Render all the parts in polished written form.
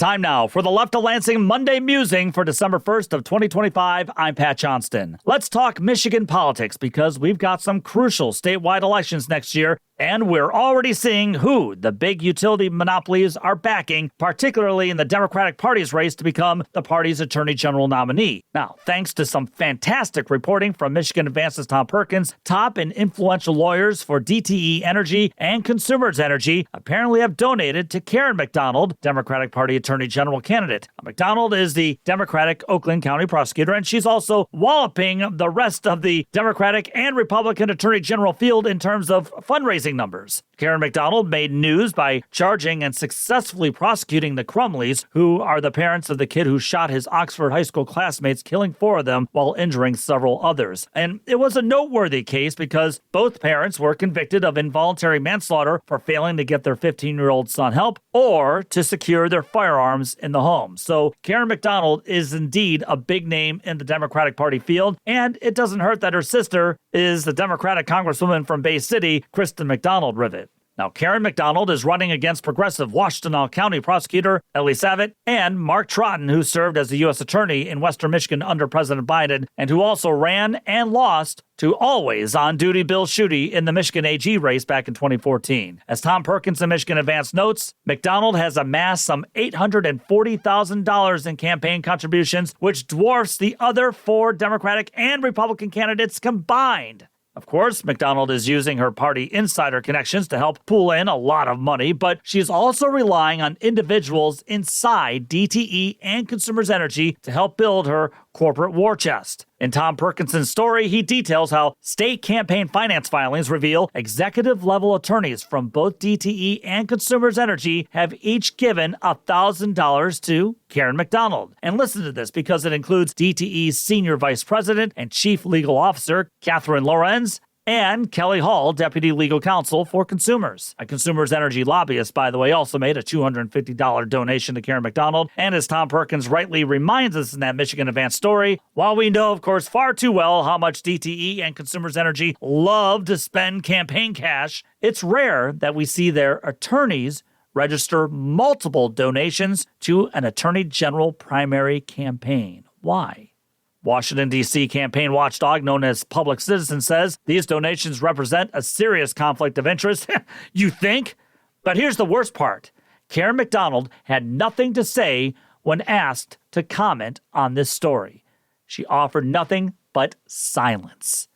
Time now for the Left of Lansing Monday Musing for December 1st of 2025. I'm Pat Johnston. Let's talk Michigan politics because we've got some crucial statewide elections next year, and we're already seeing who the big utility monopolies are backing, particularly in the Democratic Party's race to become the party's attorney general nominee. Now, thanks to some fantastic reporting from Michigan Advance's Tom Perkins, top and influential lawyers for DTE Energy and Consumers Energy apparently have donated to Karen McDonald, Democratic Party attorney general candidate. McDonald is the Democratic Oakland County prosecutor, and she's also walloping the rest of the Democratic and Republican attorney general field in terms of fundraising numbers. Karen McDonald made news by charging and successfully prosecuting the Crumleys, who are the parents of the kid who shot his Oxford High School classmates, killing 4 of them while injuring several others. And it was a noteworthy case because both parents were convicted of involuntary manslaughter for failing to get their 15-year-old son help or to secure their firearms in the home. So Karen McDonald is indeed a big name in the Democratic Party field, and it doesn't hurt that her sister is the Democratic Congresswoman from Bay City, Kristen McDonald-Rivet. Now, Karen McDonald is running against progressive Washtenaw County prosecutor Ellie Savitt and Mark Troughton, who served as the U.S. attorney in Western Michigan under President Biden and who also ran and lost to always on-duty Bill Schuette in the Michigan AG race back in 2014. As Tom Perkins of Michigan Advance notes, McDonald has amassed some $840,000 in campaign contributions, which dwarfs the other 4 Democratic and Republican candidates combined. Of course, McDonald is using her party insider connections to help pull in a lot of money, but she's also relying on individuals inside DTE and Consumers Energy to help build her corporate war chest. In Tom Perkinson's story, he details how state campaign finance filings reveal executive-level attorneys from both DTE and Consumers Energy have each given $1,000 to Karen McDonald. And listen to this because it includes DTE's Senior Vice President and Chief Legal Officer, Catherine Lorenz, and Kelly Hall, Deputy Legal Counsel for Consumers. A Consumers Energy lobbyist, by the way, also made a $250 donation to Karen McDonald. And as Tom Perkins rightly reminds us in that Michigan Advance story, while we know, of course, far too well how much DTE and Consumers Energy love to spend campaign cash, it's rare that we see their attorneys register multiple donations to an attorney general primary campaign. Why? Washington, D.C. campaign watchdog known as Public Citizen says these donations represent a serious conflict of interest. You think? But here's the worst part. Karen McDonald had nothing to say when asked to comment on this story. She offered nothing but silence.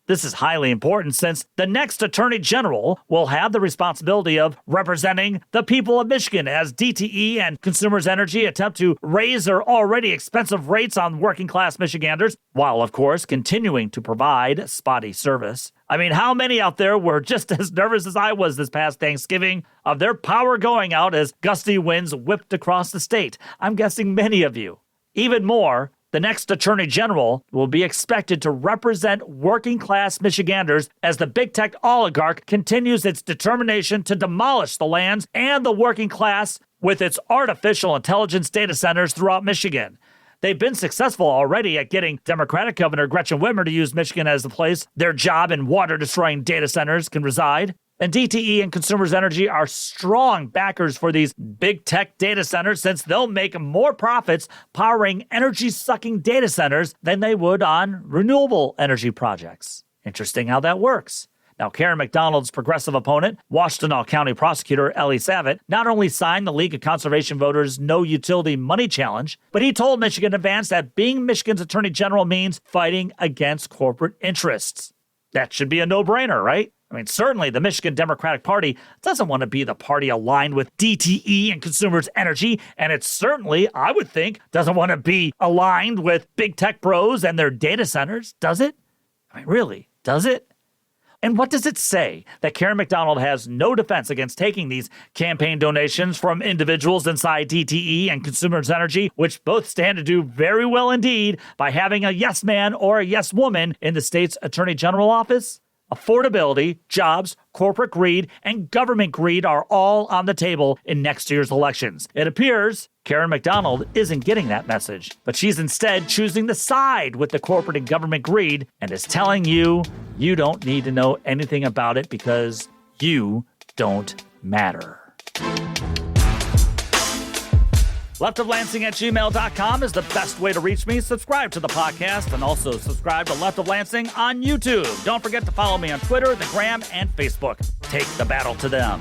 This is highly important since the next Attorney General will have the responsibility of representing the people of Michigan as DTE and Consumers Energy attempt to raise their already expensive rates on working-class Michiganders, while, of course, continuing to provide spotty service. I mean, how many out there were just as nervous as I was this past Thanksgiving of their power going out as gusty winds whipped across the state? I'm guessing many of you. Even more, the next Attorney General will be expected to represent working-class Michiganders as the big tech oligarch continues its determination to demolish the lands and the working class with its artificial intelligence data centers throughout Michigan. They've been successful already at getting Democratic Governor Gretchen Whitmer to use Michigan as the place their job and water-destroying data centers can reside. And DTE and Consumers Energy are strong backers for these big tech data centers since they'll make more profits powering energy-sucking data centers than they would on renewable energy projects. Interesting how that works. Now, Karen McDonald's progressive opponent, Washtenaw County prosecutor Ellie Savitt, not only signed the League of Conservation Voters' No Utility Money Challenge, but he told Michigan Advance that being Michigan's attorney general means fighting against corporate interests. That should be a no-brainer, right? I mean, certainly the Michigan Democratic Party doesn't want to be the party aligned with DTE and Consumers Energy, and it certainly, I would think, doesn't want to be aligned with big tech bros and their data centers, does it? I mean, really, does it? And what does it say that Karen McDonald has no defense against taking these campaign donations from individuals inside DTE and Consumers Energy, which both stand to do very well indeed by having a yes man or a yes woman in the state's attorney general office? Affordability, jobs, corporate greed, and government greed are all on the table in next year's elections. It appears Karen McDonald isn't getting that message, but she's instead choosing to side with the corporate and government greed and is telling you you don't need to know anything about it because you don't matter. leftoflansing@gmail.com is the best way to reach me. Subscribe to the podcast and also subscribe to Left of Lansing on YouTube. Don't forget to follow me on Twitter, the Gram, and Facebook. Take the battle to them.